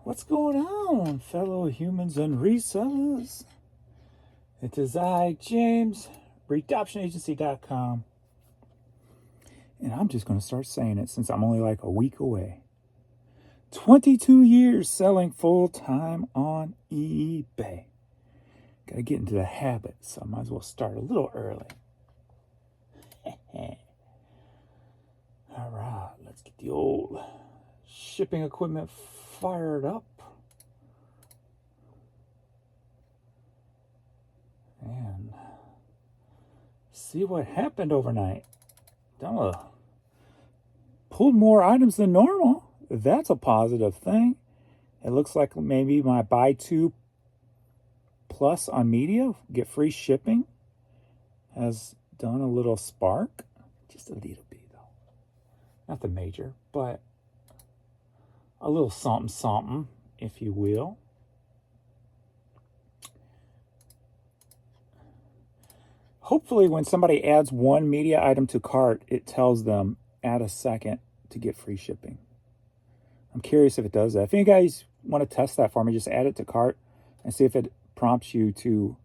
What's going on, fellow humans and resellers? It is I, James, readoptionagency.com. And I'm just going to start saying it since I'm only like a week away. 22 years selling full-time on eBay. Got to get into the habit, so I might as well start a little early. All right, let's get the old shipping equipment fired up. And see what happened overnight. Pulled more items than normal. That's a positive thing. It looks like maybe my buy two plus on media, get free shipping, has done a little spark. Just a little bit though. Nothing major, but a little something something, if you will. Hopefully when somebody adds one media item to cart, it tells them add a second to get free shipping. I'm curious if it does that. If you guys want to test that for me, just add it to cart and see if it prompts you to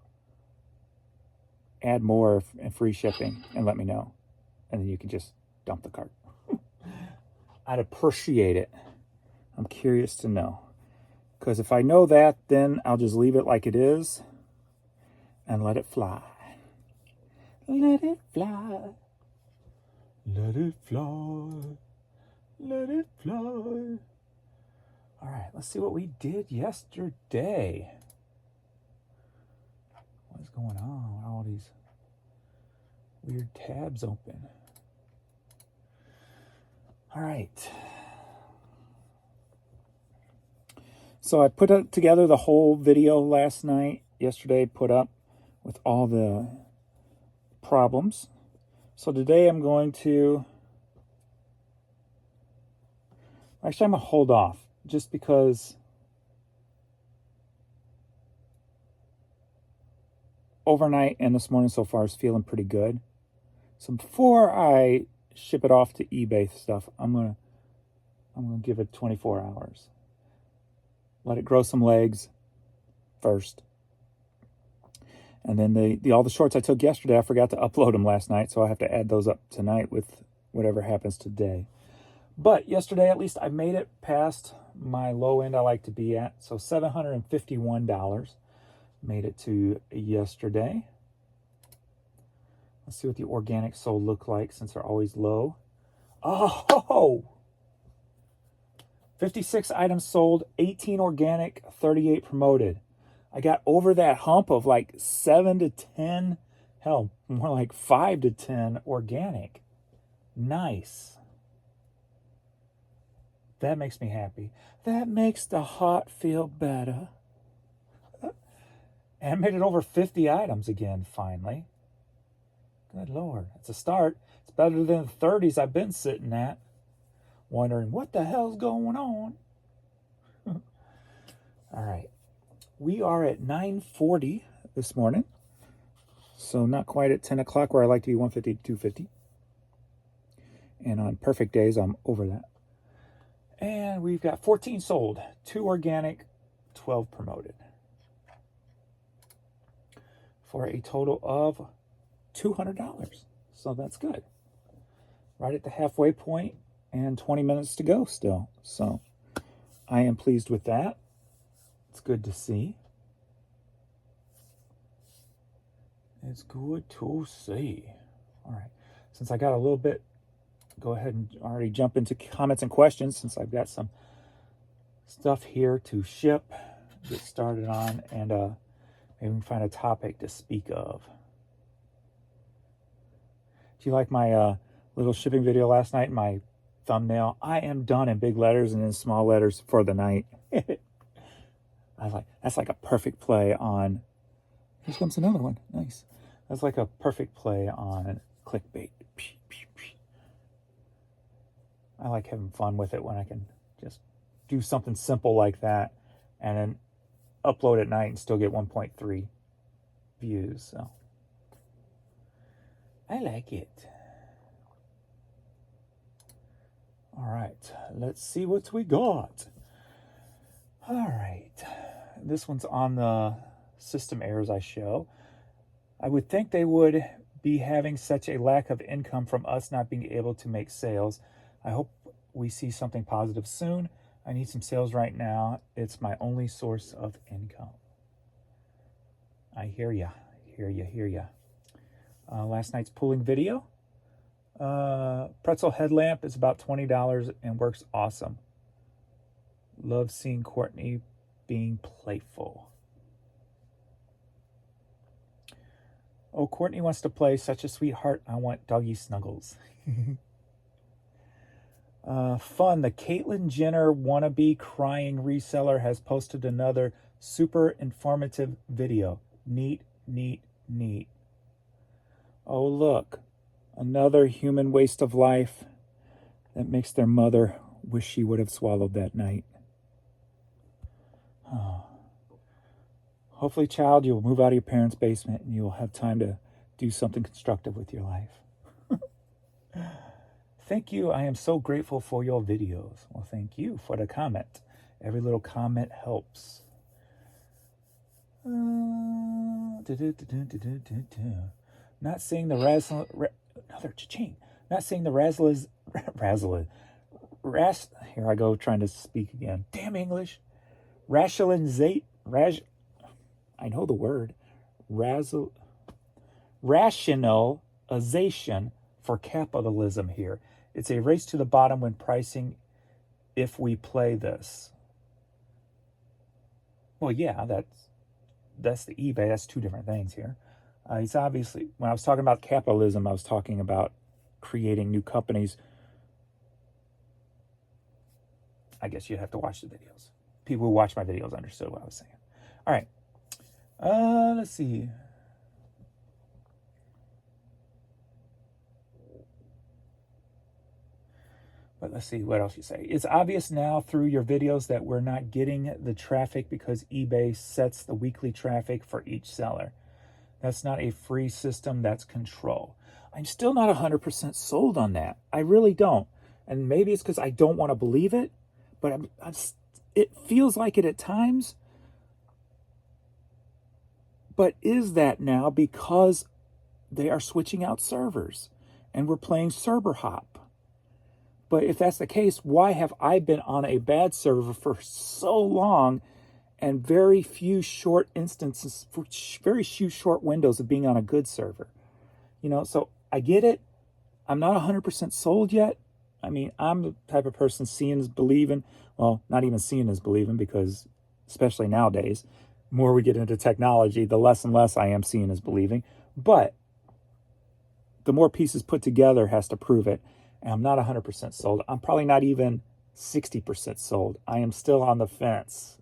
add more and free shipping and let me know. And then you can just dump the cart. I'd appreciate it. I'm curious to know. Because if I know that, then I'll just leave it like it is and let it fly. Let it fly. Let it fly. Let it fly. All right, let's see what we did yesterday. What's going on? All these weird tabs open. All right. So I put together the whole video yesterday, put up with all the problems. So today I'm going to, I'm going to hold off just because overnight and this morning so far is feeling pretty good. So before I ship it off to eBay stuff, I'm going to give it 24 hours. Let it grow some legs first. And then all the shorts I took yesterday, I forgot to upload them last night, so I have to add those up tonight with whatever happens today. But yesterday, at least, I made it past my low end I like to be at. So $751 made it to yesterday. Let's see what the organic sold look like since they're always low. Oh! 56 items sold, 18 organic, 38 promoted. I got over that hump of like 7 to 10, hell, more like 5 to 10 organic. Nice. That makes me happy. That makes the heart feel better. And I made it over 50 items again, finally. Good Lord. It's a start. It's better than the 30s I've been sitting at. Wondering what the hell's going on. All right. We are at 9:40 this morning. So not quite at 10 o'clock where I like to be 150 to 250. And on perfect days, I'm over that. And we've got 14 sold, 2 organic, 12 promoted. For a total of $200. So that's good. Right at the halfway point and 20 minutes to go still. So I am pleased with that. It's good to see. It's good to see. All right. Since I got a little bit, go ahead and already jump into comments and questions since I've got some stuff here to ship, get started on, and maybe we can find a topic to speak of. Do you like my little shipping video last night? My thumbnail, I am done in big letters and in small letters for the night. That's like a perfect play on, here comes another one, nice. That's like a perfect play on clickbait. I like having fun with it when I can just do something simple like that and then upload at night and still get 1.3 views. So I like it. All right, let's see what we got. All right. This one's on the system errors I show. I would think they would be having such a lack of income from us not being able to make sales. I hope we see something positive soon. I need some sales right now. It's my only source of income. I hear ya. Hear ya. Last night's pooling video. Pretzel headlamp is about $20 and works awesome. Love seeing Courtney being playful. Oh, Courtney wants to play. Such a sweetheart. I want doggy snuggles. Fun. The Caitlyn Jenner wannabe crying reseller has posted another super informative video. Neat. Oh, look. Another human waste of life that makes their mother wish she would have swallowed that night. Oh. Hopefully, child, you'll move out of your parents' basement and you'll have time to do something constructive with your life. Thank you. I am so grateful for your videos. Well, thank you for the comment. Every little comment helps. Not seeing the another cha-ching. Not seeing the here I go trying to speak again. Damn English. I know the word. Rationalization for capitalism here. It's a race to the bottom when pricing if we play this. Well, yeah, that's the eBay. That's two different things here. It's obviously, when I was talking about capitalism, I was talking about creating new companies. I guess you'd have to watch the videos. People who watch my videos understood what I was saying. All right. Let's see. But let's see what else you say. It's obvious now through your videos that we're not getting the traffic because eBay sets the weekly traffic for each seller. That's not a free system, that's control. I'm still not 100% sold on that. I really don't. And maybe it's because I don't want to believe it, but it feels like it at times. But is that now because they are switching out servers and we're playing server hop? But if that's the case, why have I been on a bad server for so long and very few short instances, very few short windows of being on a good server? So I get it. I'm not 100% sold yet. I mean, I'm the type of person seeing is believing. Well, not even seeing is believing, because especially nowadays, the more we get into technology, the less and less I am seeing is believing. But the more pieces put together has to prove it. And I'm not 100% sold. I'm probably not even 60% sold. I am still on the fence,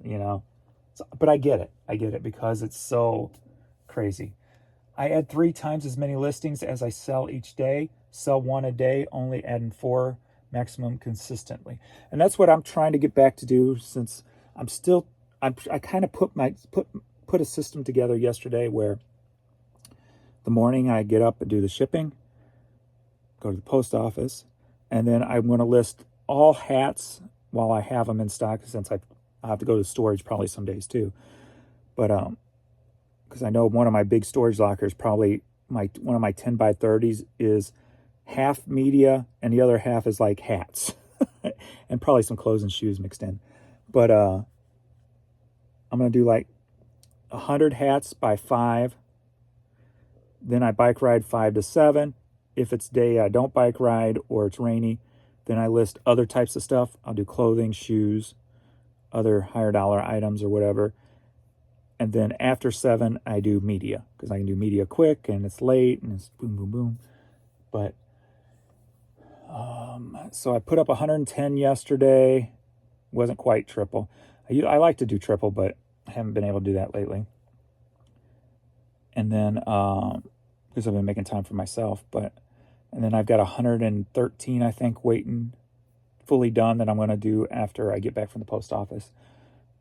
but I get it because it's so crazy. I add 3 times as many listings as I sell each day. Sell 1 a day, only adding 4 maximum consistently. And that's what I'm trying to get back to do, since I kind of put a system together yesterday where the morning I get up and do the shipping, go to the post office, and then I'm going to list all hats while I have them in stock, since I have to go to storage probably some days too. But because I know one of my big storage lockers, probably one of my 10 by 30s is half media and the other half is like hats and probably some clothes and shoes mixed in. But I'm going to do like 100 hats by 5. Then I bike ride 5 to 7. If it's day I don't bike ride or it's rainy, then I list other types of stuff. I'll do clothing, shoes, other higher dollar items or whatever. And then after 7, I do media, because I can do media quick and it's late and it's boom, boom, boom. But so I put up 110 yesterday. Wasn't quite triple. I like to do triple, but I haven't been able to do that lately. And then because I've been making time for myself, and then I've got 113, I think, waiting, fully done, that I'm going to do after I get back from the post office,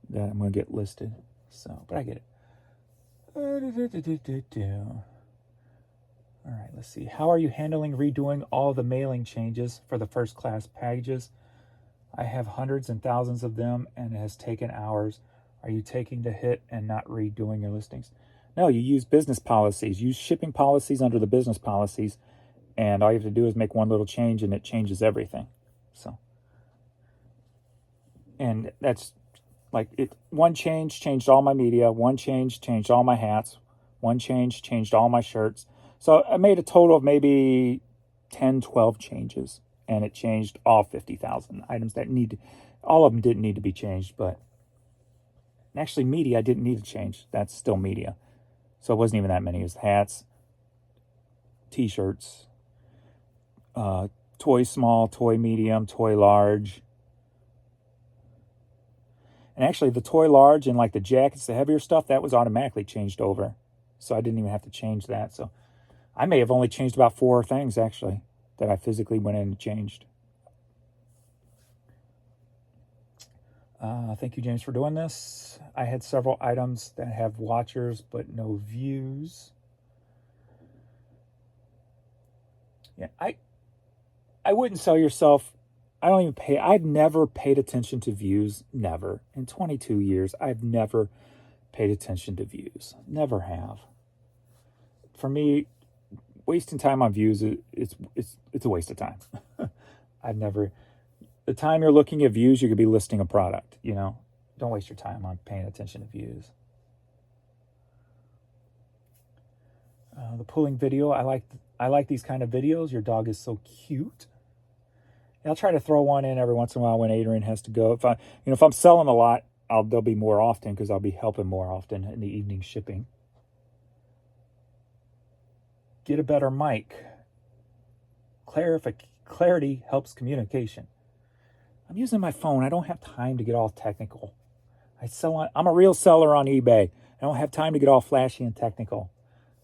that I'm going to get listed. So, but I get it. All right, let's see. How are you handling redoing all the mailing changes for the first class packages? I have hundreds and thousands of them, and it has taken hours. Are you taking the hit and not redoing your listings? No, you use business policies. Use shipping policies under the business policies, and all you have to do is make one little change, and it changes everything. So, and that's like it. One change changed all my media. One change changed all my hats. One change changed all my shirts. So I made a total of maybe 10, 12 changes, and it changed all 50,000 items that all of them didn't need to be changed, but actually media I didn't need to change. That's still media. So it wasn't even that many. It was hats, t-shirts, toy small, toy medium, toy large. And actually the toy large and like the jackets, the heavier stuff, that was automatically changed over. So I didn't even have to change that. So I may have only changed about 4 things actually that I physically went in and changed. Thank you, James, for doing this. I had several items that have watchers but no views. Yeah, I wouldn't sell yourself. I don't even pay. I've never paid attention to views. Never. In 22 years, I've never paid attention to views. Never have. For me, wasting time on views, it's a waste of time. I've never. The time you're looking at views, you could be listing a product. You know, don't waste your time on paying attention to views. The pulling video, I like these kind of videos. Your dog is so cute. I'll try to throw one in every once in a while when Adrian has to go. If I'm selling a lot, there'll be more often because I'll be helping more often in the evening shipping. Get a better mic. Clarity helps communication. I'm using my phone. I don't have time to get all technical. I'm a real seller on eBay. I don't have time to get all flashy and technical.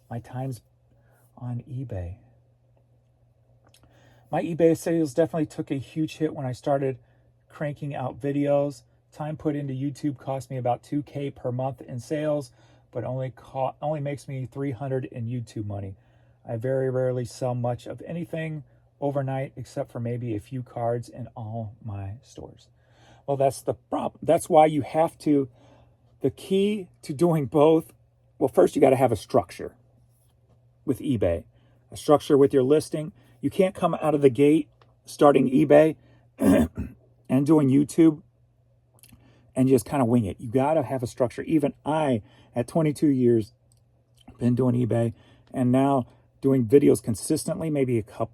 My time's on eBay. My eBay sales definitely took a huge hit when I started cranking out videos. Time put into YouTube cost me about $2,000 per month in sales, but only makes me $300 in YouTube money. I very rarely sell much of anything overnight except for maybe a few cards in all my stores. Well, that's the problem. That's why you have to, the key to doing both, well, first you got to have a structure with eBay, a structure with your listing. You can't come out of the gate starting eBay and doing YouTube and just kind of wing it. You got to have a structure. Even I, at 22 years, been doing eBay and now doing videos consistently, maybe I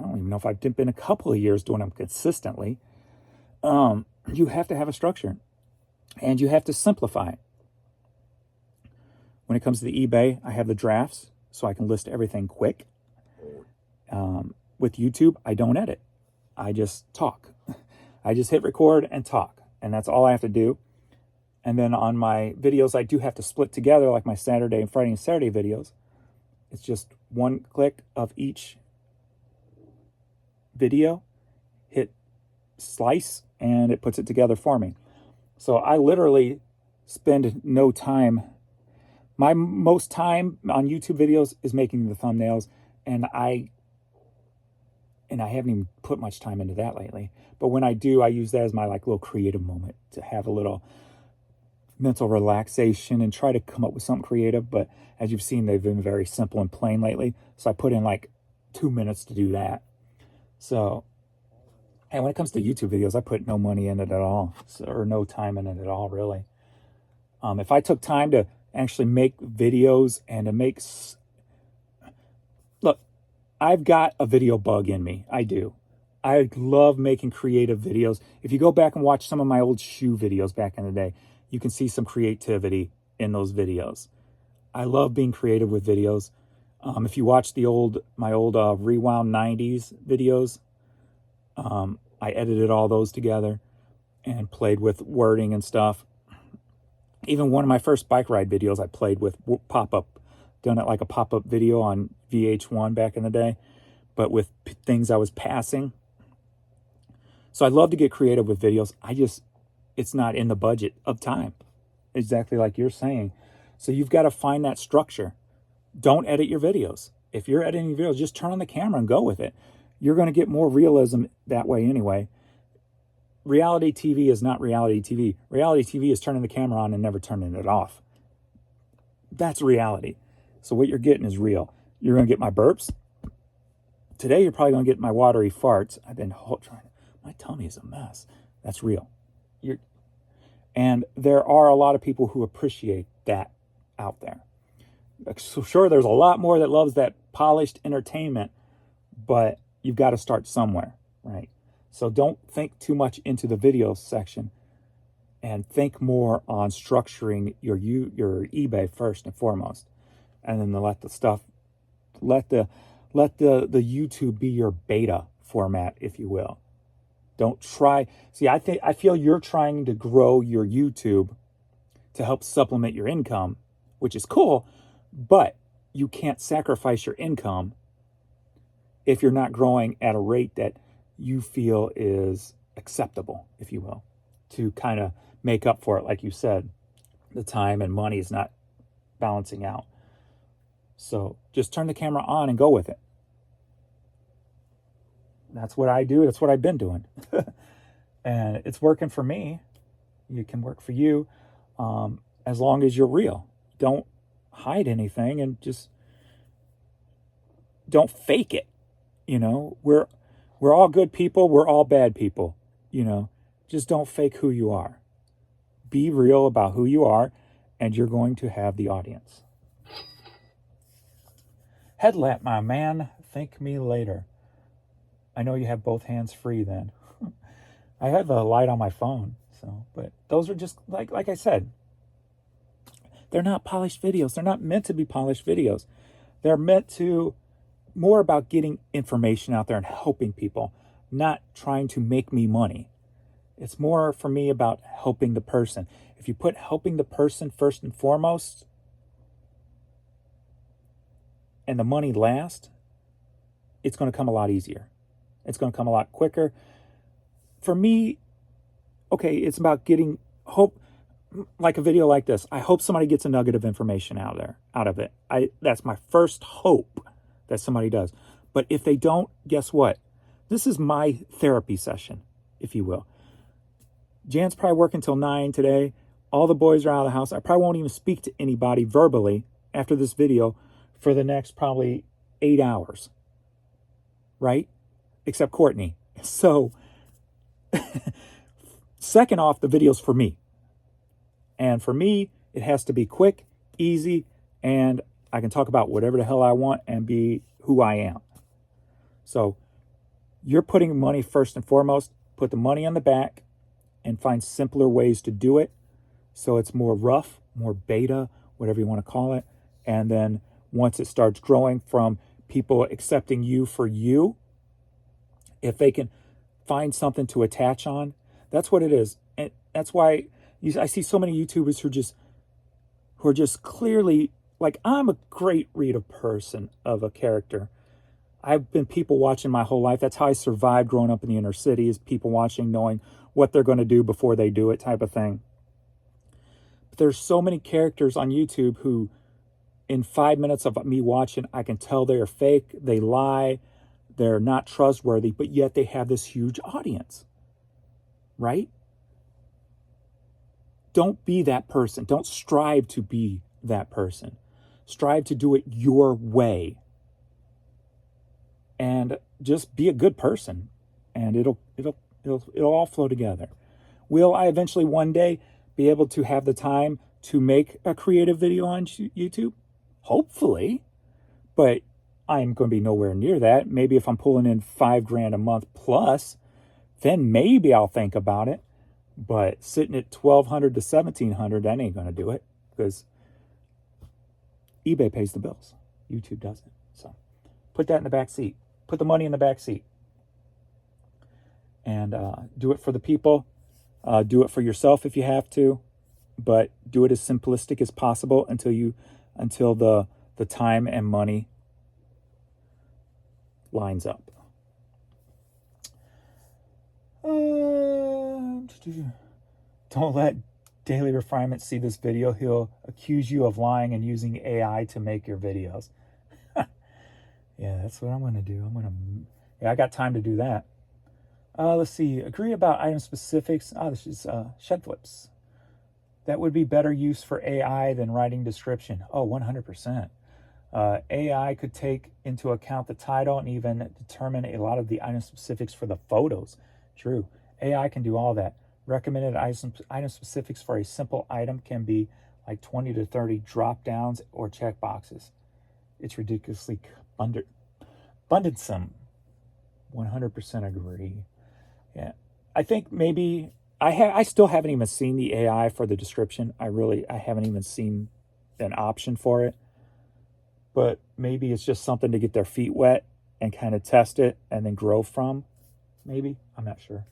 don't even know if I've been a couple of years doing them consistently. You have to have a structure and you have to simplify it. When it comes to the eBay, I have the drafts so I can list everything quick. With YouTube, I don't edit. I just talk. I just hit record and talk. And that's all I have to do. And then on my videos, I do have to split together like my Saturday and Friday and Saturday videos. It's just one click of each video, hit slice, and it puts it together for me. So I literally spend no time. My most time on YouTube videos is making the thumbnails, and I haven't even put much time into that lately. But when I do, I use that as my like little creative moment to have a little mental relaxation and try to come up with something creative. But as you've seen, they've been very simple and plain lately. So I put in like 2 minutes to do that. So, and when it comes to YouTube videos, I put no money in it at all, or no time in it at all, really. If I took time to actually make videos and to make... Look, I've got a video bug in me. I do. I love making creative videos. If you go back and watch some of my old shoe videos back in the day, you can see some creativity in those videos. I love being creative with videos. If you watch my old Rewound 90s videos, I edited all those together and played with wording and stuff. Even one of my first bike ride videos, I played with pop-up, done it like a pop-up video on VH1 back in the day, but with things I was passing. So I love to get creative with videos. It's not in the budget of time, exactly like you're saying. So you've got to find that structure. Don't edit your videos. If you're editing videos, just turn on the camera and go with it. You're going to get more realism that way anyway. reality TV is not reality TV. Reality TV is turning the camera on and never turning it off. That's reality. So what you're getting is real. You're going to get my burps. Today, you're probably going to get my watery farts. I've been trying. My tummy is a mess. That's real. And there are a lot of people who appreciate that out there. So sure, there's a lot more that loves that polished entertainment, but you've got to start somewhere, right? So don't think too much into the video section and think more on structuring your eBay first and foremost. And then let the YouTube be your beta format, if you will. Don't try. See, I feel you're trying to grow your YouTube to help supplement your income, which is cool, but you can't sacrifice your income if you're not growing at a rate that you feel is acceptable, if you will, to kind of make up for it. Like you said, the time and money is not balancing out. So just turn the camera on and go with it. That's what I do. That's what I've been doing. And it's working for me. It can work for you, as long as you're real. Don't hide anything and just don't fake it. You know, we're all good people. We're all bad people. You know, just don't fake who you are. Be real about who you are, and you're going to have the audience. Headlamp, my man. Thank me later. I know you have both hands free then. I have a light on my phone, but those are just like I said, they're not polished videos. They're not meant to be polished videos. They're meant to more about getting information out there and helping people, not trying to make me money. It's more for me about helping the person. If you put helping the person first and foremost, and the money last, it's going to come a lot easier. It's going to come a lot quicker. For me, okay, it's about getting hope, like a video like this. I hope somebody gets a nugget of information out of it. That's my first hope that somebody does. But if they don't, guess what? This is my therapy session, if you will. Jan's probably working till 9 today. All the boys are out of the house. I probably won't even speak to anybody verbally after this video for the next probably 8 hours. Right? Except Courtney. So, second off, the video's for me. And for me, it has to be quick, easy, and I can talk about whatever the hell I want and be who I am. So, you're putting money first and foremost. Put the money on the back and find simpler ways to do it. So it's more rough, more beta, whatever you want to call it. And then once it starts growing from people accepting you for you, if they can find something to attach on, that's what it is. And that's why I see so many YouTubers who are just clearly, like, I'm a great reader person of a character. I've been people watching my whole life. That's how I survived growing up in the inner city, is people watching, knowing what they're going to do before they do it, type of thing. But there's so many characters on YouTube who, in 5 minutes of me watching, I can tell they are fake, they lie, they're not trustworthy, but yet they have this huge audience, right? Don't be that person. Don't strive to be that person. Strive to do it your way. And just be a good person, and it'll all flow together. Will I eventually one day be able to have the time to make a creative video on YouTube? Hopefully, but I'm going to be nowhere near that. Maybe if I'm pulling in $5,000 a month plus, then maybe I'll think about it. But sitting at $1,200 to $1,700, that ain't going to do it, because eBay pays the bills. YouTube doesn't. So put that in the back seat. Put the money in the back seat. And do it for the people. Do it for yourself if you have to. But do it as simplistic as possible until the time and money lines up. Don't let Daily Refinement see this video. He'll accuse you of lying and using AI to make your videos. Yeah, that's what I'm going to do. I got time to do that. Let's see. Agree about item specifics. This is shed flips. That would be better use for AI than writing description. Oh, 100%. AI could take into account the title and even determine a lot of the item specifics for the photos. True. AI can do all that. Recommended item specifics for a simple item can be like 20 to 30 drop downs or check boxes. It's ridiculously burdensome. 100% agree. Yeah. I think maybe I still haven't even seen the AI for the description. I haven't even seen an option for it. But maybe it's just something to get their feet wet and kind of test it and then grow from. Maybe. I'm not sure.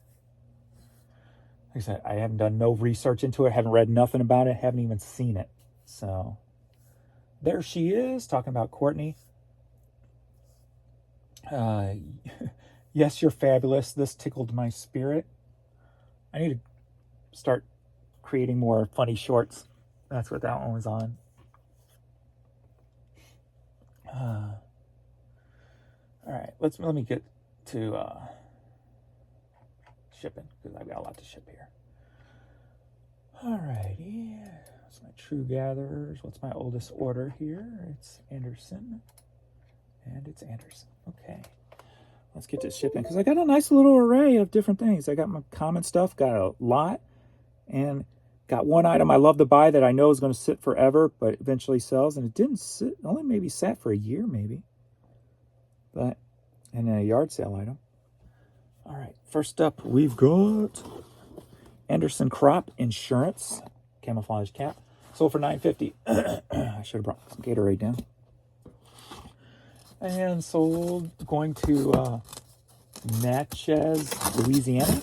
Like I said, I haven't done no research into it. Haven't read nothing about it. Haven't even seen it. So there she is talking about Courtney. Yes, you're fabulous. This tickled my spirit. I need to start creating more funny shorts. That's what that one was on. All right, let me get to shipping because I've got a lot to ship here. All righty, what's my true gatherers? What's my oldest order here? It's Anderson, and it's Anderson. Okay, let's get to shipping because I got a nice little array of different things. I got my common stuff, got a lot, and got one item I love to buy that I know is going to sit forever, but eventually sells, and it didn't sit, only maybe sat for a year maybe. But, and then a yard sale item. All right, first up we've got Anderson Crop Insurance camouflage cap. Sold for $9.50. I should have brought some Gatorade down. And sold going to Natchez, Louisiana.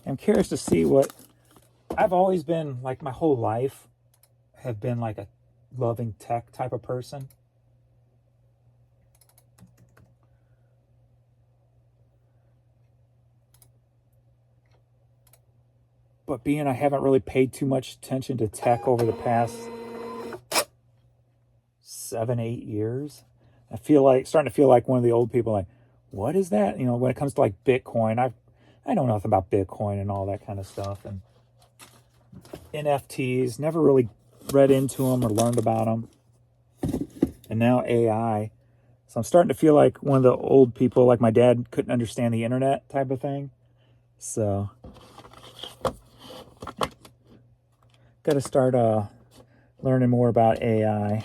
I'm curious to see what I've always been like my whole life have been like a loving tech type of person. But being I haven't really paid too much attention to tech over the past 7-8 years, I feel like starting to feel like one of the old people like, what is that? You know, when it comes to like Bitcoin, I know nothing about Bitcoin and all that kind of stuff, and NFTs, never really read into them or learned about them. And now AI. So I'm starting to feel like one of the old people, like my dad couldn't understand the internet type of thing. So got to start learning more about AI.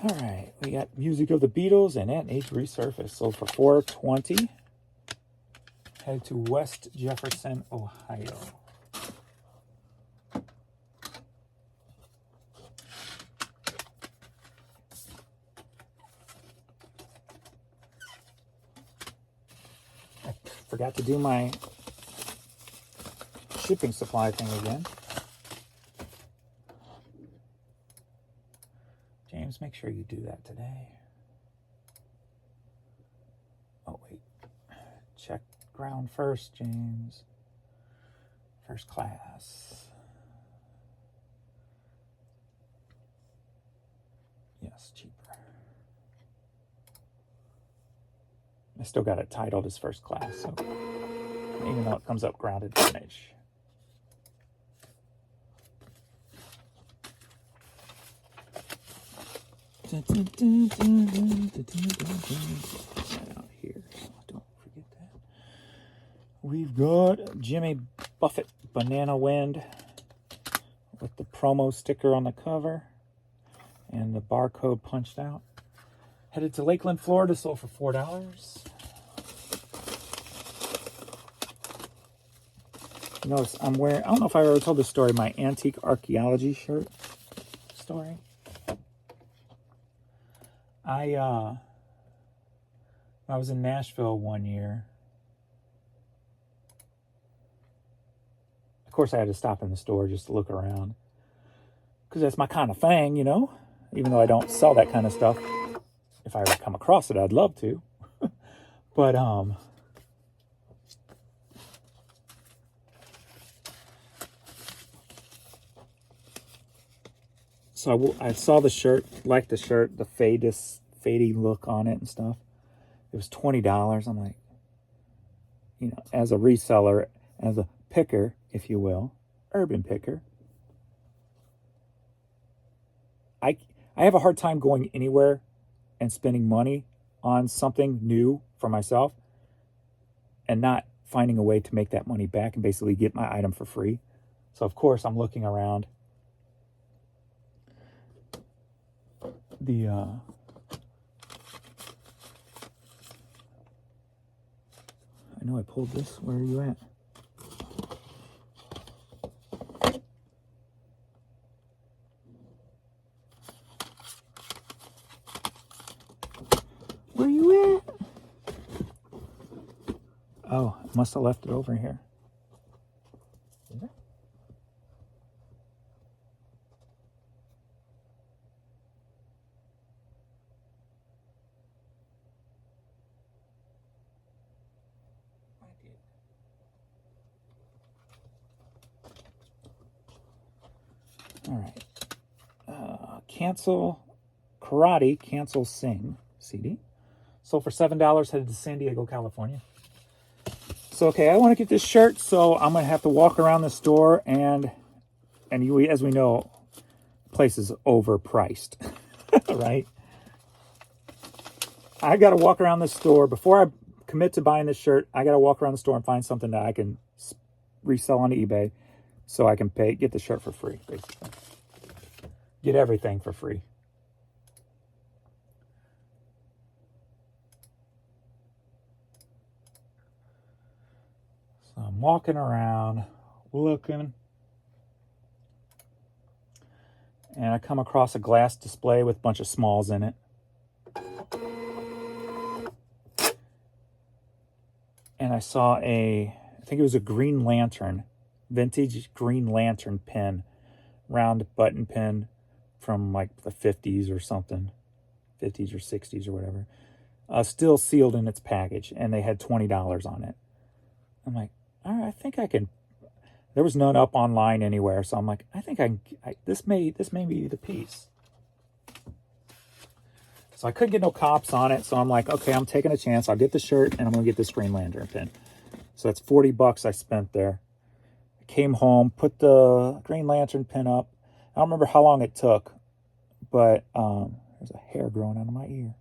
All right, we got Music of the Beatles and Ant Age Resurfaced. Sold for $4.20. Headed to West Jefferson, Ohio. I forgot to do my shipping supply thing again. James, make sure you do that today. Oh, wait. Check ground first, James. First class. Yes, cheaper. I still got it titled as first class, so even though it comes up grounded damage. Out here, so don't forget that. We've got Jimmy Buffett Banana Wind with the promo sticker on the cover and the barcode punched out. Headed to Lakeland, Florida, sold for $4. You notice I'm wearing, I don't know if I ever told this story, my antique archaeology shirt story. I was in Nashville one year. Of course, I had to stop in the store just to look around. Because that's my kind of thing, you know? Even though I don't sell that kind of stuff. If I ever come across it, I'd love to. But so I saw the shirt, liked the shirt, the fadey look on it and stuff. It was $20. I'm like, you know, as a reseller, as a picker, if you will, urban picker, I have a hard time going anywhere and spending money on something new for myself and not finding a way to make that money back and basically get my item for free. So of course I'm looking around the I know I pulled this. Where are you at? Where you at? Oh, I must have left it over here. Is it? I did. All right. Cancel Karate, Cancel Sing CD. Sold for $7, headed to San Diego, California. So, okay, I want to get this shirt, so I'm going to have to walk around the store, and you, as we know, the place is overpriced, right? I got to walk around the store. Before I commit to buying this shirt, I got to walk around the store and find something that I can resell on eBay so I can get the shirt for free, basically. Get everything for free. So I'm walking around, looking, and I come across a glass display with a bunch of smalls in it. And I saw I think it was a Green Lantern, vintage Green Lantern pin, round button pin from like the 50s or something, 50s or 60s or whatever. Still sealed in its package, and they had $20 on it. I'm like, all right, I think I can. There was none up online anywhere, so I'm like, I think this may be the piece. So I couldn't get no comps on it, so I'm like, okay, I'm taking a chance. I'll get the shirt, and I'm gonna get this Green Lantern pin. So that's $40 I spent there. I came home, put the Green Lantern pin up. I don't remember how long it took, but there's a hair growing out of my ear.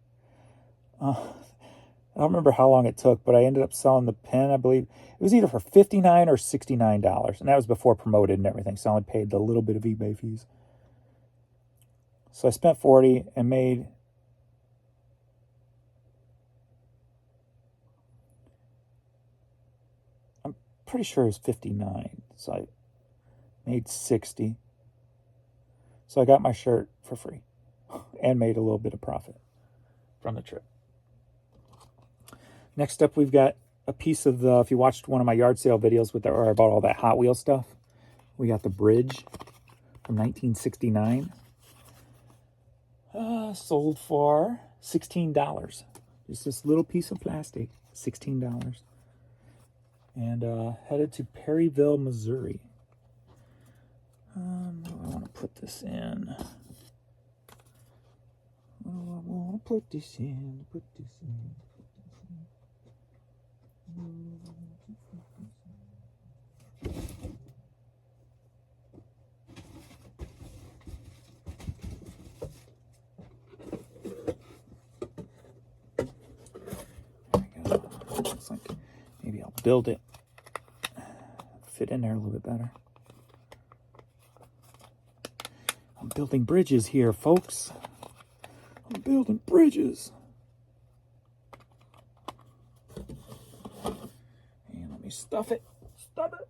I don't remember how long it took, but I ended up selling the pin, I believe. It was either for $59 or $69, and that was before promoted and everything, so I only paid the little bit of eBay fees. So I spent $40 and made... I'm pretty sure it was $59, so I made $60. So I got my shirt for free and made a little bit of profit from the trip. Next up, we've got a piece of the, if you watched one of my yard sale videos where I bought all that Hot Wheels stuff, we got the bridge from 1969. Sold for $16. Just this little piece of plastic, $16. And headed to Perryville, Missouri. I want to put this in. I want to put this in. Looks like maybe I'll build it, fit in there a little bit better. I'm building bridges here, folks. I'm building bridges. And let me stuff it. Stuff it.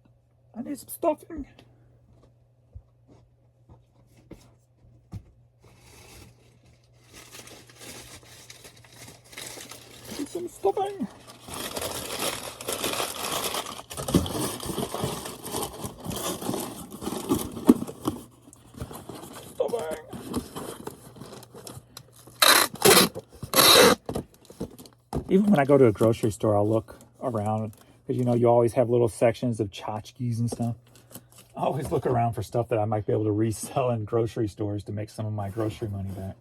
I need some stuffing. Need some stuffing. Even when I go to a grocery store, I'll look around because, you know, you always have little sections of tchotchkes and stuff. I always look around for stuff that I might be able to resell in grocery stores to make some of my grocery money back.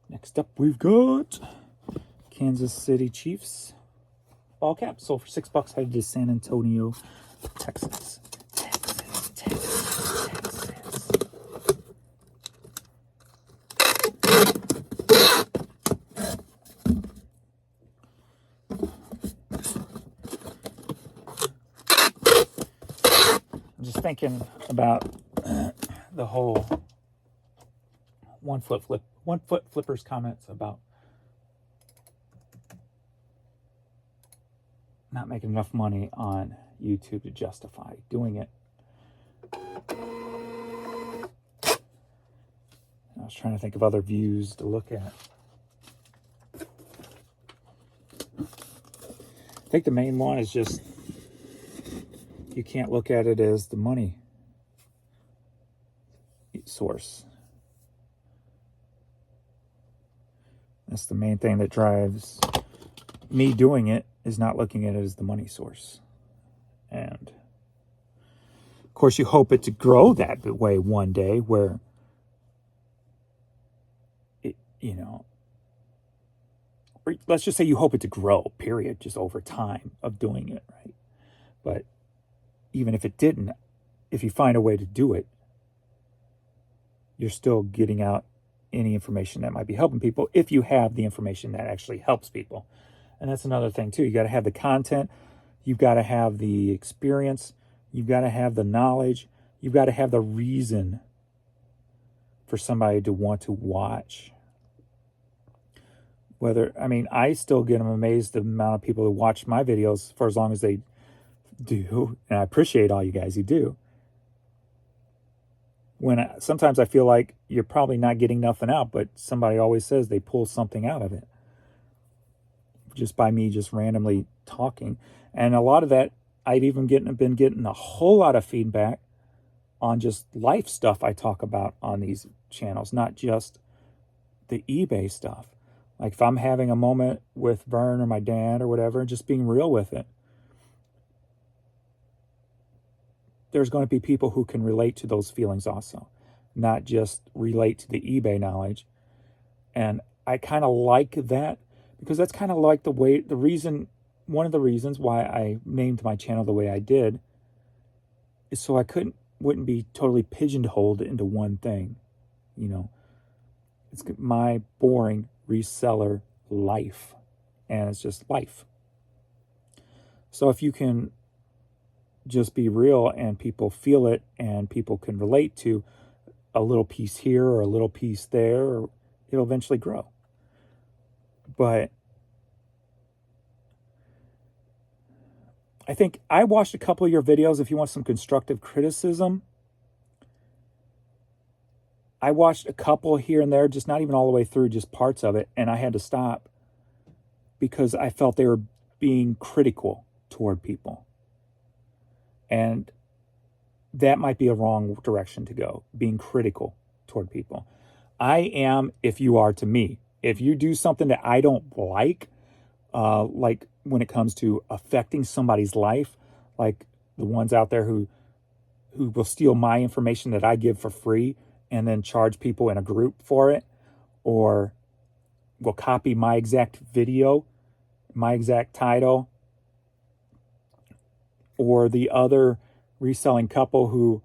Next up, we've got Kansas City Chiefs. All caps. Sold for $6. Headed to San Antonio, Texas. Texas. I'm just thinking about the whole one foot flippers comments about not making enough money on YouTube to justify doing it. I was trying to think of other views to look at. I think the main one is just you can't look at it as the money source. That's the main thing that drives me doing it, is not looking at it as the money source. And of course you hope it to grow that way one day where it, you know, or let's just say you hope it to grow, period, just over time of doing it, right? But even if it didn't, if you find a way to do it, you're still getting out any information that might be helping people if you have the information that actually helps people. And that's another thing too. You got to have the content, you've got to have the experience, you've got to have the knowledge, you've got to have the reason for somebody to want to watch. I still get amazed the amount of people who watch my videos for as long as they do, and I appreciate all you guys who do. Sometimes I feel like you're probably not getting nothing out, but somebody always says they pull something out of it just by me just randomly talking. And a lot of that, I've even been getting a whole lot of feedback on just life stuff I talk about on these channels, not just the eBay stuff. Like if I'm having a moment with Vern or my dad or whatever, just being real with it, there's going to be people who can relate to those feelings also, not just relate to the eBay knowledge. And I kind of like that because that's kind of like one of the reasons why I named my channel the way I did is so I wouldn't be totally pigeonholed into one thing. You know, it's my boring reseller life, and it's just life. So if you can just be real and people feel it and people can relate to a little piece here or a little piece there, or it'll eventually grow. But I think I watched a couple of your videos. If you want some constructive criticism, I watched a couple here and there, just not even all the way through, just parts of it, and I had to stop because I felt they were being critical toward people. And that might be a wrong direction to go, being critical toward people. I am, if you are to me. If you do something that I don't like when it comes to affecting somebody's life, like the ones out there who will steal my information that I give for free and then charge people in a group for it, or will copy my exact video, my exact title, or the other reselling couple who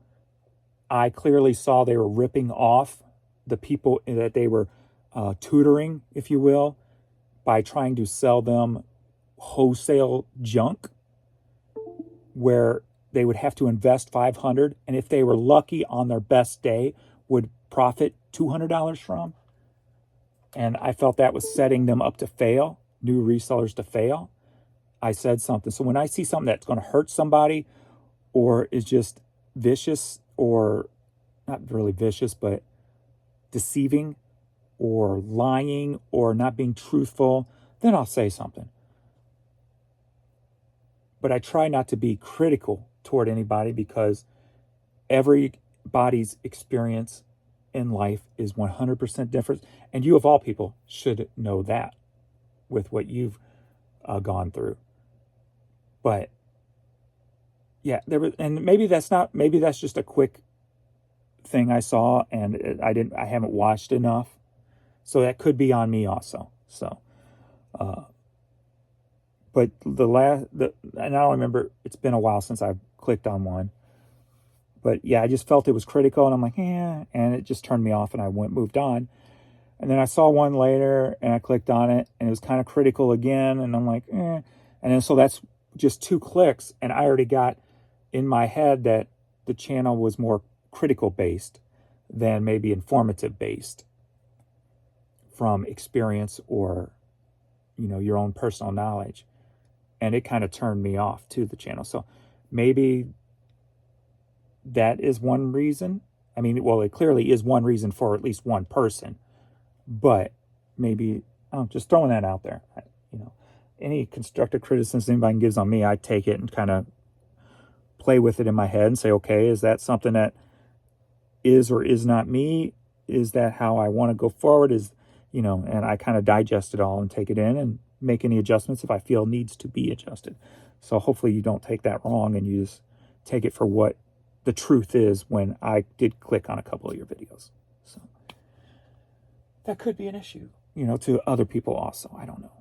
I clearly saw they were ripping off the people that they were tutoring, if you will, by trying to sell them wholesale junk where they would have to invest $500, and if they were lucky on their best day would profit $200 from. And I felt that was setting them up to fail, new resellers to fail. I said something. So when I see something that's going to hurt somebody or is just vicious or not really vicious, but deceiving or lying or not being truthful, then I'll say something. But I try not to be critical toward anybody because everybody's experience in life is 100% different. And you, of all people, should know that with what you've gone through. But yeah, and maybe that's just a quick thing I saw, and I haven't watched enough, so that could be on me also. So, but and I don't remember. It's been a while since I've clicked on one, but yeah, I just felt it was critical, and I'm like, yeah, and it just turned me off, and I moved on. And then I saw one later, and I clicked on it, and it was kind of critical again, and I'm like, eh. And then so that's just 2 clicks, and I already got in my head that the channel was more critical based than maybe informative based from experience or, your own personal knowledge. And it kind of turned me off to the channel. So maybe that is one reason. I mean, well, it clearly is one reason for at least one person, but maybe just throwing that out there. Any constructive criticism anybody gives on me, I take it and kind of play with it in my head and say, okay, is that something that is or is not me? Is that how I want to go forward? And I kind of digest it all and take it in and make any adjustments if I feel needs to be adjusted. So hopefully you don't take that wrong and you just take it for what the truth is when I did click on a couple of your videos. So that could be an issue, to other people also. I don't know.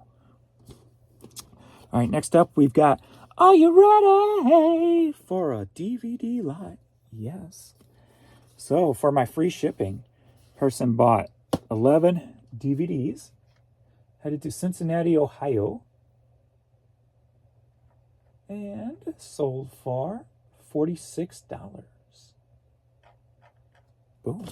All right, next up we've got, are you ready for a DVD live? Yes. So for my free shipping, person bought 11 DVDs, headed to Cincinnati, Ohio, and sold for $46. Boom.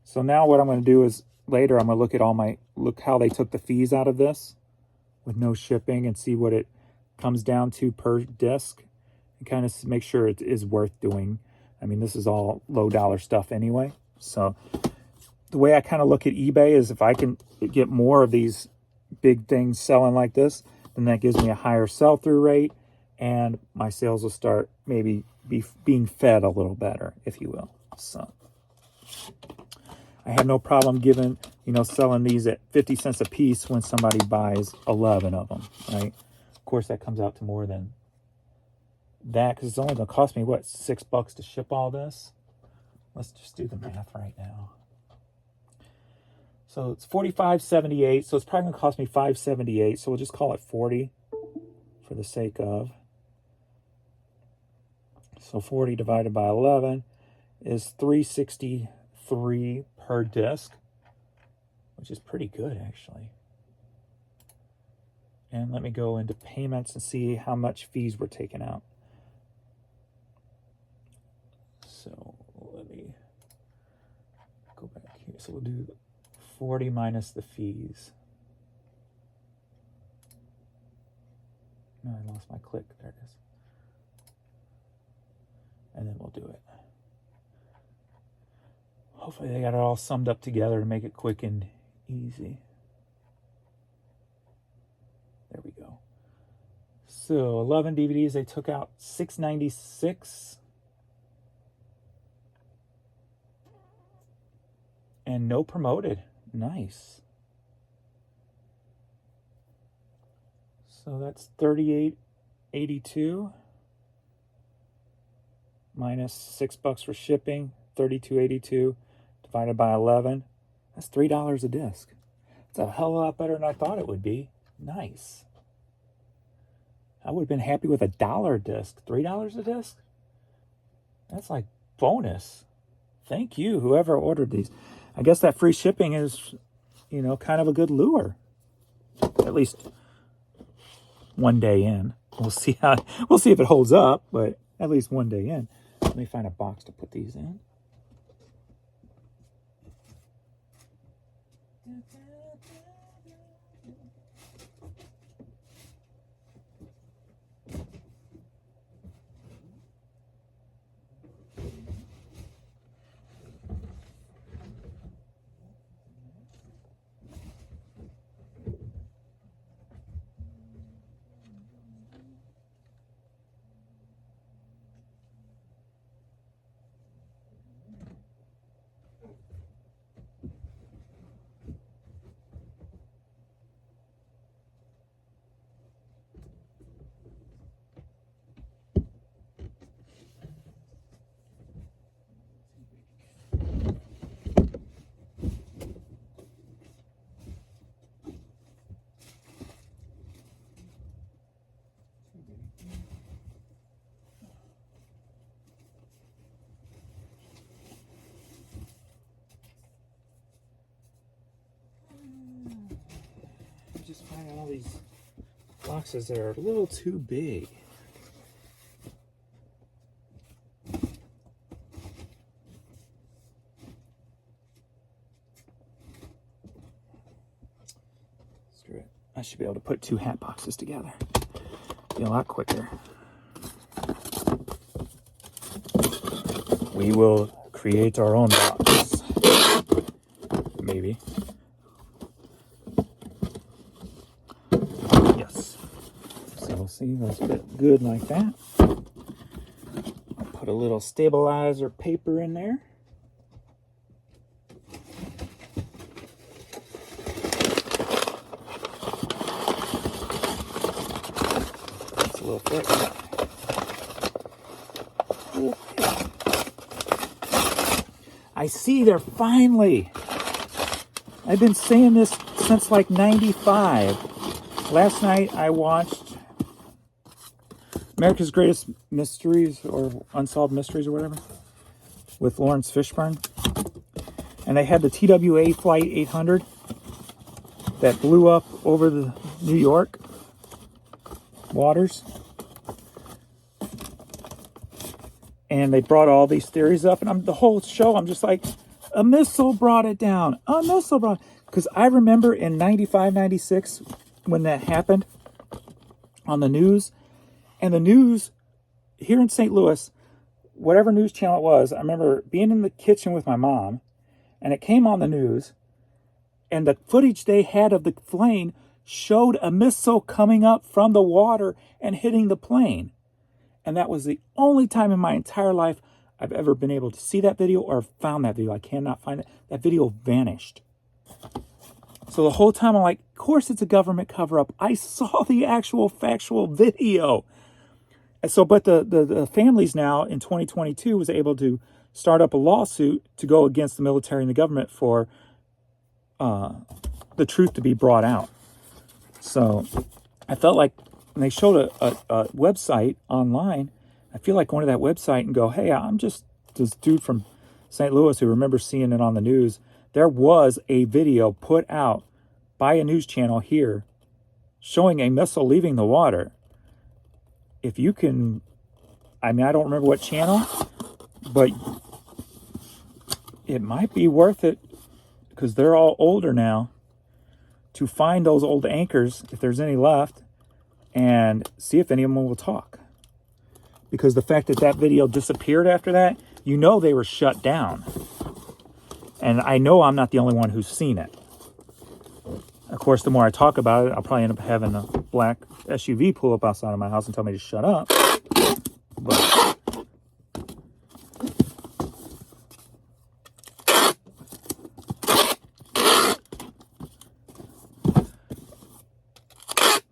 So now what I'm going to do is later I'm going to look how they took the fees out of this with no shipping and see what it comes down to per disc and kind of make sure it is worth doing. I mean, this is all low dollar stuff anyway. So the way I kind of look at eBay is if I can get more of these big things selling like this, then that gives me a higher sell-through rate and my sales will start maybe being fed a little better, if you will. So I have no problem selling these at 50 cents a piece when somebody buys 11 of them, right? Of course, that comes out to more than that because it's only going to cost me, what, $6 to ship all this? Let's just do the math right now. So it's $45.78, so it's probably going to cost me $5.78, so we'll just call it $40 for the sake of. So 40 divided by 11 is $3.63 per disc, which is pretty good, actually. And let me go into payments and see how much fees were taken out. So let me go back here. So we'll do 40 minus the fees. No, I lost my click. There it is. And then we'll do it. Hopefully they got it all summed up together to make it quick and easy. There we go. So 11 DVDs, they took out $6.96. And no promoted. Nice. So that's $38.82 minus $6 for shipping, $32.82 divided by 11. That's $3 a disc. It's a hell of a lot better than I thought it would be. Nice. I would have been happy with $1 a disc. $3 a disc? That's like bonus. Thank you, whoever ordered these. I guess that free shipping is, kind of a good lure. At least one day in. We'll see if it holds up, but at least one day in. Let me find a box to put these in. just find all these boxes that are a little too big. Screw it. I should be able to put 2 hat boxes together. Be a lot quicker. We will create our own box. Maybe. Yes. So see, let's fit good like that. I'll put a little stabilizer paper in there. That's a little thick. I see they're finally. I've been saying this since like 95. Last night I watched America's Greatest Mysteries or Unsolved Mysteries or whatever with Lawrence Fishburne. And they had the TWA Flight 800 that blew up over the New York waters. And they brought all these theories up, and the whole show, I'm just like, a missile brought it down. A missile brought it. Because I remember in 95, 96, when that happened on the news, and the news here in St. Louis, whatever news channel it was, I remember being in the kitchen with my mom, and it came on the news, and the footage they had of the plane showed a missile coming up from the water and hitting the plane. And that was the only time in my entire life I've ever been able to see that video or found that video. I cannot find it. That video vanished. So the whole time I'm like, of course it's a government cover-up. I saw the actual factual video. And so, but the families now in 2022 was able to start up a lawsuit to go against the military and the government for the truth to be brought out. So I felt like when they showed a website online, I feel like going to that website and go, hey, I'm just this dude from St. Louis who remembers seeing it on the news. There was a video put out by a news channel here showing a missile leaving the water. If you can, I mean, I don't remember what channel, but it might be worth it because they're all older now to find those old anchors, if there's any left, and see if any of them will talk. Because the fact that that video disappeared after that, you know they were shut down. And I know I'm not the only one who's seen it. Of course, the more I talk about it, I'll probably end up having a black SUV pull up outside of my house and tell me to shut up.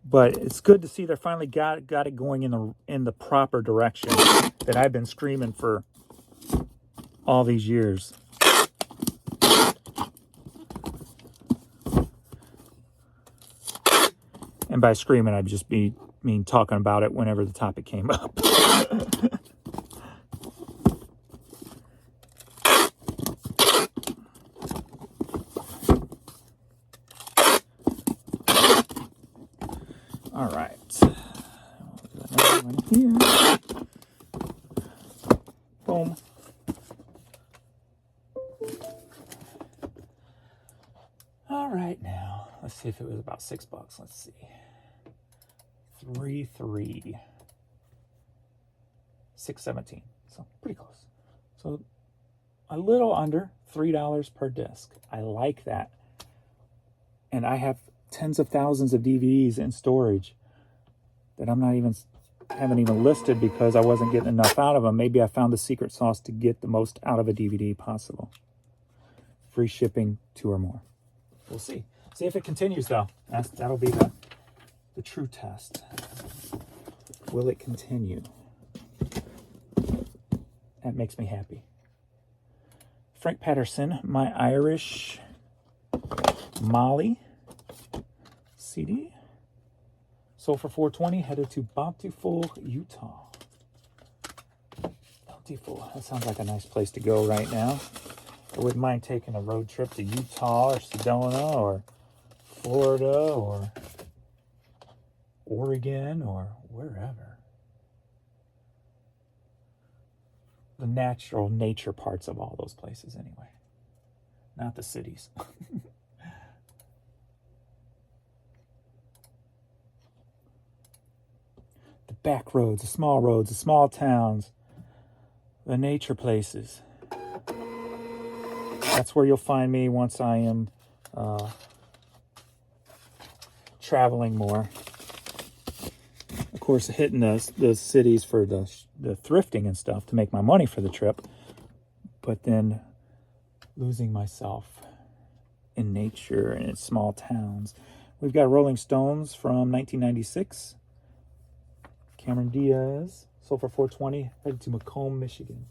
But it's good to see they finally got it going in the proper direction that I've been screaming for all these years. And by screaming, I'd just mean talking about it whenever the topic came up. All right. Another one here. Boom. All right, now let's see if it was about $6. Let's see. 3.3. 6.17. So pretty close. So a little under $3 per disc. I like that. And I have tens of thousands of DVDs in storage that haven't even listed because I wasn't getting enough out of them. Maybe I found the secret sauce to get the most out of a DVD possible. Free shipping, 2 or more. We'll see. See if it continues though. That'll be the true test. Will it continue? That makes me happy. Frank Patterson, My Irish Molly CD. Sold for $4.20. Headed to Bountiful, Utah. Bountiful. That sounds like a nice place to go right now. I wouldn't mind taking a road trip to Utah or Sedona or Florida or Oregon or wherever. The natural nature parts of all those places anyway. Not the cities. The back roads, the small towns, the nature places. That's where you'll find me once I am traveling more. Of course, hitting the cities for the thrifting and stuff to make my money for the trip, but then losing myself in nature and in small towns. We've got Rolling Stones from 1996. Cameron Diaz, sold for $420, headed to Macomb, Michigan.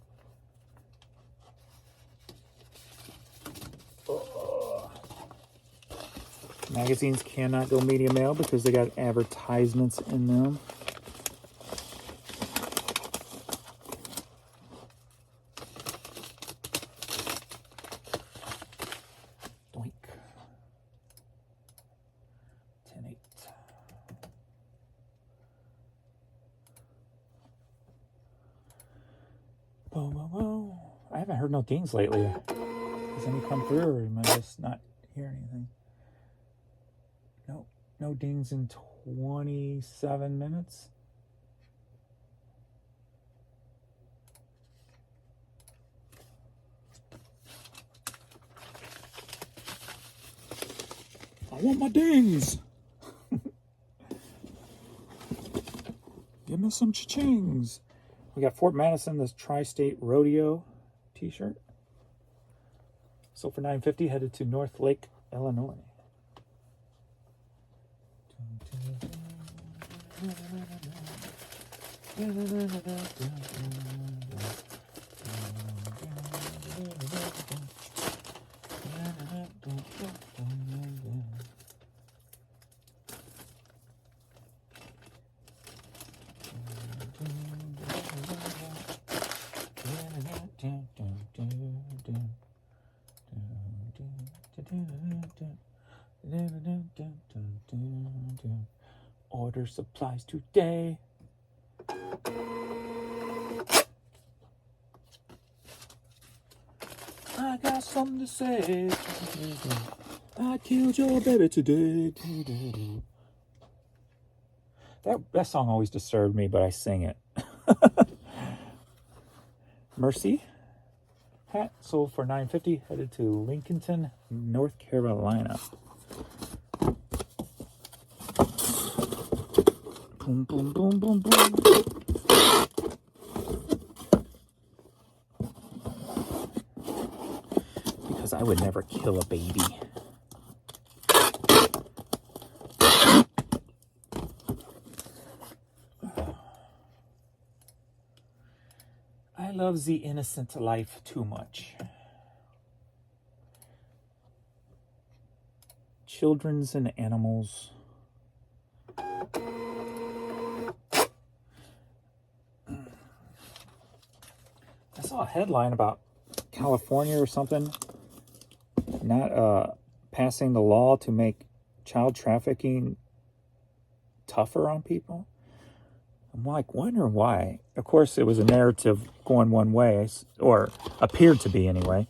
Magazines cannot go media mail because they got advertisements in them. Doink. 10-8. Boom, boom, boom. I haven't heard no dings lately. Has any come through, or am I just not hearing anything? Nope, no dings in 27 minutes. I want my dings. Give me some cha-chings. We got Fort Madison, this Tri-State Rodeo t-shirt. Sold for $9.50, headed to North Lake, Illinois. Order supplies today. I got something to say. I killed your baby today. That song always disturbed me, but I sing it. Mercy hat sold for $9.50, headed to Lincolnton, North Carolina. Boom, boom, boom, boom, boom. Because I would never kill a baby. I love the innocent life too much. Children's and animals. I saw a headline about California or something not passing the law to make child trafficking tougher on people. I'm like, wondering why. Of course, it was a narrative going one way, or appeared to be anyway.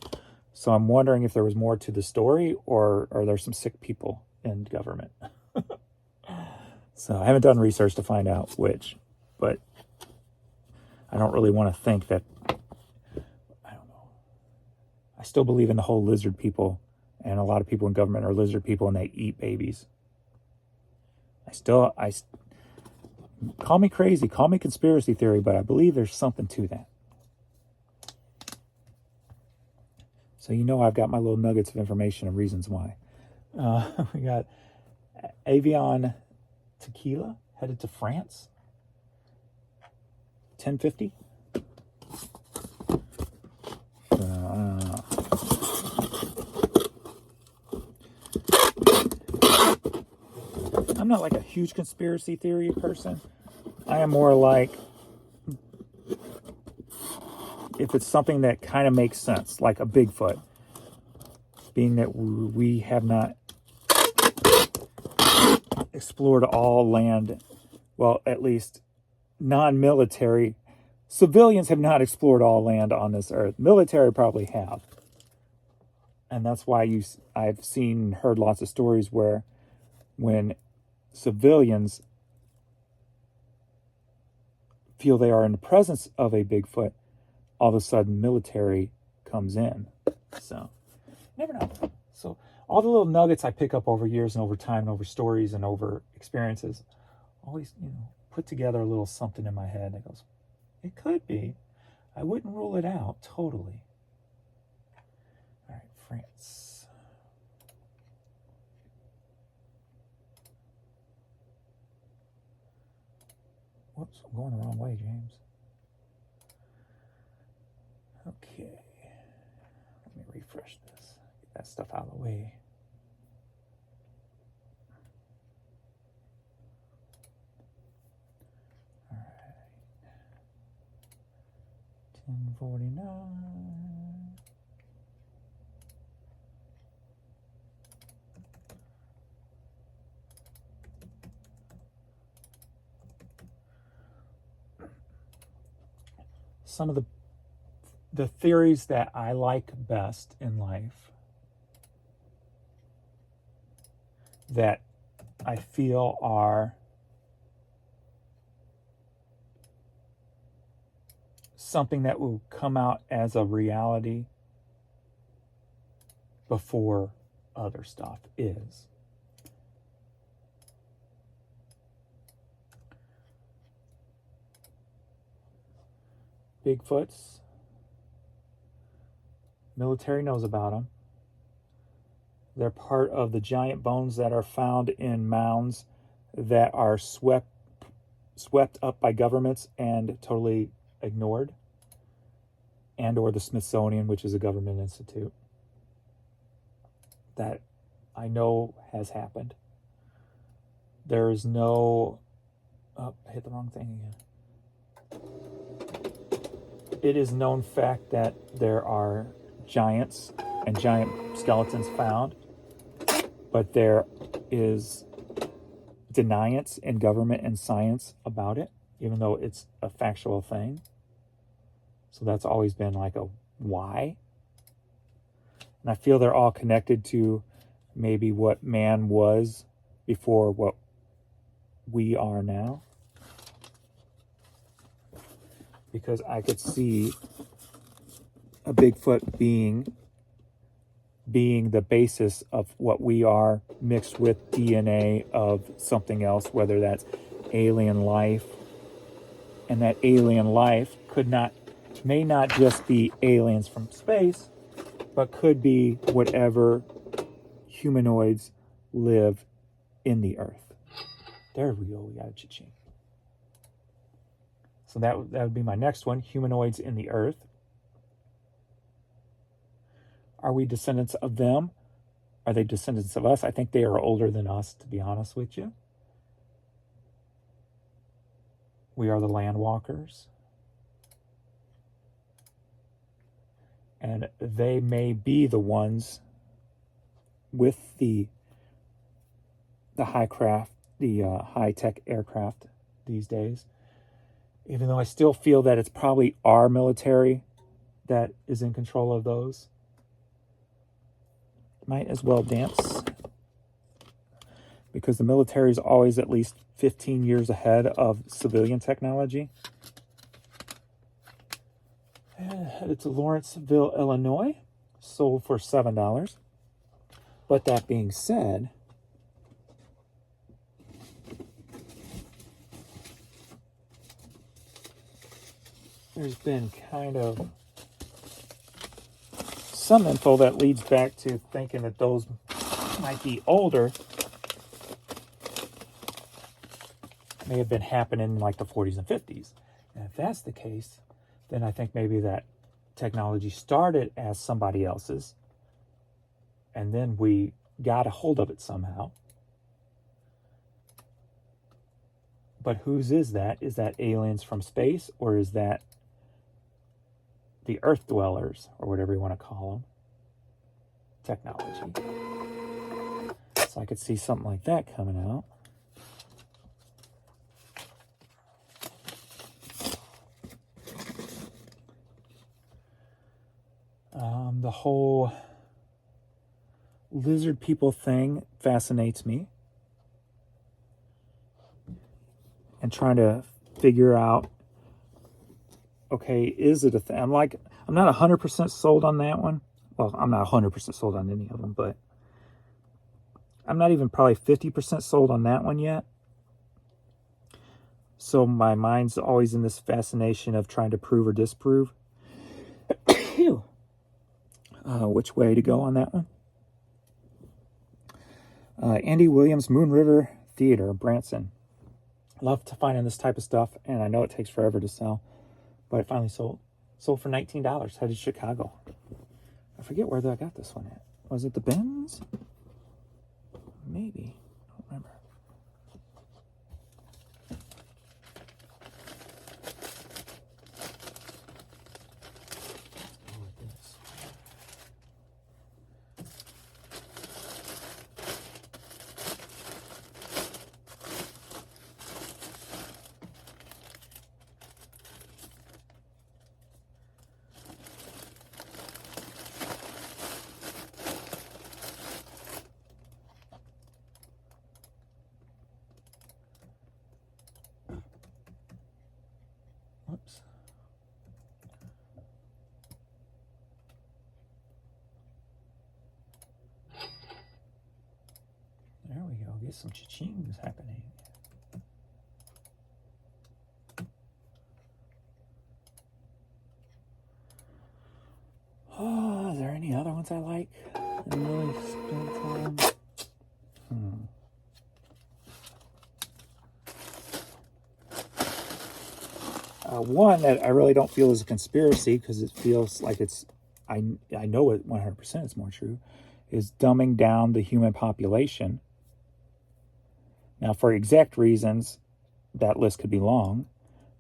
So I'm wondering if there was more to the story, or are there some sick people in government? So I haven't done research to find out which, but I don't really want to think that, I don't know. I still believe in the whole lizard people, and a lot of people in government are lizard people and they eat babies. Call me crazy, call me conspiracy theory, but I believe there's something to that. So you know I've got my little nuggets of information and reasons why. We got Avion Tequila, headed to France. $10.50. I'm not like a huge conspiracy theory person. I am more like, if it's something that kind of makes sense, like a Bigfoot, being that we have not explored all land well, at least non-military, civilians have not explored all land on this earth. Military probably have. And that's why I've seen and heard lots of stories where when civilians feel they are in the presence of a Bigfoot, all of a sudden military comes in. So, never know. So, all the little nuggets I pick up over years and over time and over stories and over experiences, always, put together a little something in my head that goes, it could be. I wouldn't rule it out totally. All right, France. Whoops, I'm going the wrong way, James. Okay. Let me refresh this. Get that stuff out of the way. All right. 1049. Some of the theories that I like best in life, that I feel are something that will come out as a reality before other stuff is. Bigfoots. Military knows about them. They're part of the giant bones that are found in mounds that are swept up by governments and totally ignored, and or the Smithsonian, which is a government institute. That I know has happened. There is no... Oh, I hit the wrong thing again. It is known fact that there are giants and giant skeletons found, but there is deniance in government and science about it, even though it's a factual thing. So that's always been like a why. And I feel they're all connected to maybe what man was before what we are now. Because I could see a Bigfoot being the basis of what we are, mixed with DNA of something else, whether that's alien life. And that alien life may not just be aliens from space, but could be whatever humanoids live in the earth. There we go, we got a cha-ching. So that would be my next one, humanoids in the earth. Are we descendants of them? Are they descendants of us? I think they are older than us, to be honest with you. We are the land walkers. And they may be the ones with the high-tech aircraft these days. Even though I still feel that it's probably our military that is in control of those. Might as well dance. Because the military is always at least 15 years ahead of civilian technology. Headed to Lawrenceville, Illinois. Sold for $7. But that being said, there's been kind of some info that leads back to thinking that those might be older. May have been happening in like the 40s and 50s. And if that's the case, then I think maybe that technology started as somebody else's, and then we got a hold of it somehow. But whose is that? Is that aliens from space, or is that the Earth dwellers, or whatever you want to call them, technology? So I could see something like that coming out. The whole lizard people thing fascinates me. And trying to figure out, okay, is it a thing? I'm not 100% sold on that one. Well, I'm not 100% sold on any of them, but I'm not even probably 50% sold on that one yet. So my mind's always in this fascination of trying to prove or disprove which way to go on that one. Andy Williams, Moon River Theater, Branson. Love to find in this type of stuff, and I know it takes forever to sell, but it finally sold. Sold for $19, headed to Chicago. I forget where I got this one at. Was it the Benz? Maybe. I don't remember. Whoops. There we go. Get some cha-chings happening. Oh, is there any other ones I like? Really spent time. One that I really don't feel is a conspiracy because it feels like I know it 100% is more true, is dumbing down the human population. Now, for exact reasons, that list could be long,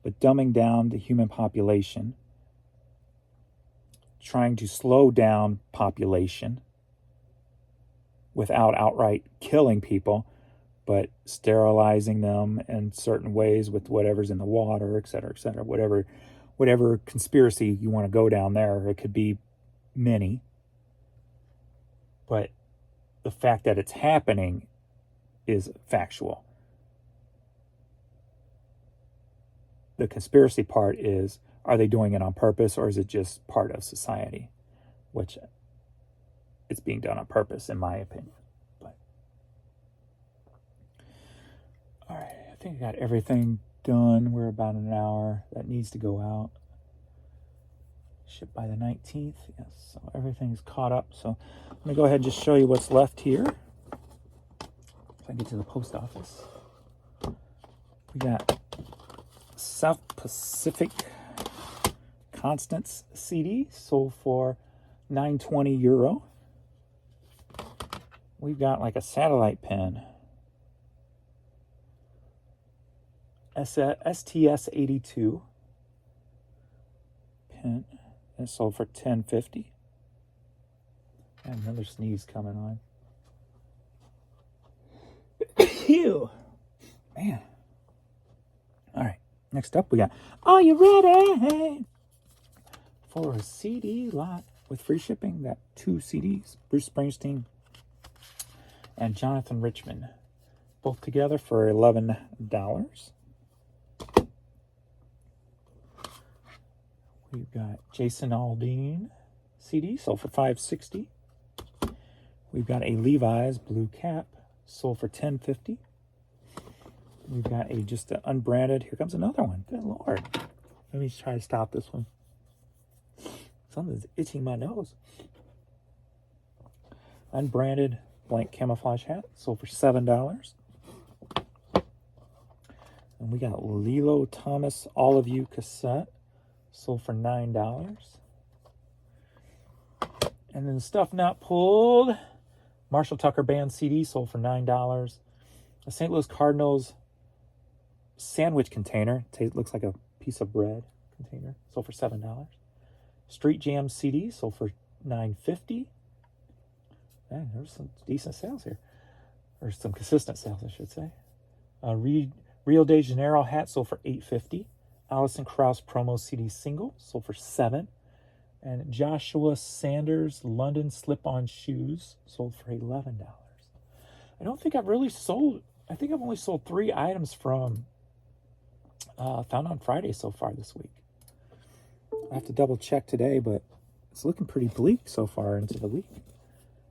but dumbing down the human population, trying to slow down population without outright killing people, but sterilizing them in certain ways with whatever's in the water, et cetera, whatever conspiracy you want to go down there. It could be many. But the fact that it's happening is factual. The conspiracy part is, are they doing it on purpose or is it just part of society? Which it's being done on purpose, in my opinion. All right, I think I got everything done. We're about an hour. That needs to go out. Shipped by the 19th. Yes, so everything's caught up. So I'm going to go ahead and just show you what's left here. If I get to the post office. We got South Pacific Constance CD, sold for €920. We've got like a satellite pen. STS-82 pen. It's sold for $10.50. And another sneeze coming on. Ew. Man. All right. Next up, we got Are You Ready? For a CD lot with free shipping. Got 2 CDs. Bruce Springsteen and Jonathan Richman. Both together for $11. We've got Jason Aldean CD, sold for $5.60. We've got a Levi's blue cap, sold for $10.50. We've got just an unbranded. Here comes another one. Good Lord. Let me try to stop this one. Something's itching my nose. Unbranded blank camouflage hat, sold for $7. And we got Lilo Thomas All of You cassette, sold for $9. And then the stuff not pulled, Marshall Tucker Band CD, sold for $9. A St. Louis Cardinals sandwich container, looks like a piece of bread container, sold for $7. Street Jam CD, sold for $9.50. Man, there's some decent sales here. Or some consistent sales, I should say. Rio de Janeiro hat, sold for $8.50. Alison Krauss promo CD single, sold for $7. And Joshua Sanders London slip-on shoes sold for $11. I don't think I've really sold. I think I've only sold 3 items from Found on Friday so far this week. I have to double check today, but it's looking pretty bleak so far into the week.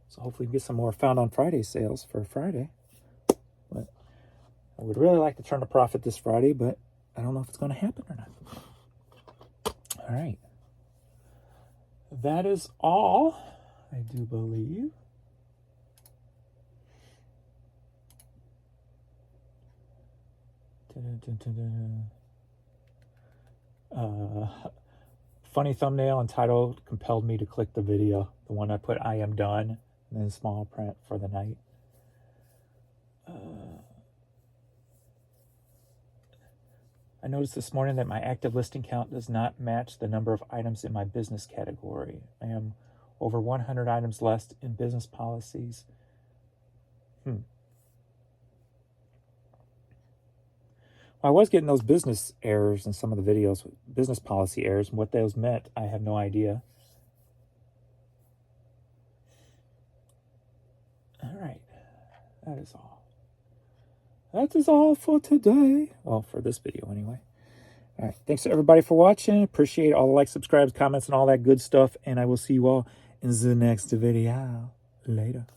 So hopefully we get some more Found on Friday sales for Friday. But I would really like to turn a profit this Friday, but I don't know if it's going to happen or not. All right. That is all, I do believe. Funny thumbnail and title compelled me to click the video. The one I put, I am done, and then small print for the night. I noticed this morning that my active listing count does not match the number of items in my business category. I am over 100 items less in business policies. I was getting those business errors in some of the videos, business policy errors, and what those meant, I have no idea. All right, that is all. That is all for today. Well, for this video anyway. All right, thanks to everybody for watching. Appreciate all the likes, subscribes, comments, and all that good stuff. And I will see you all in the next video. Later.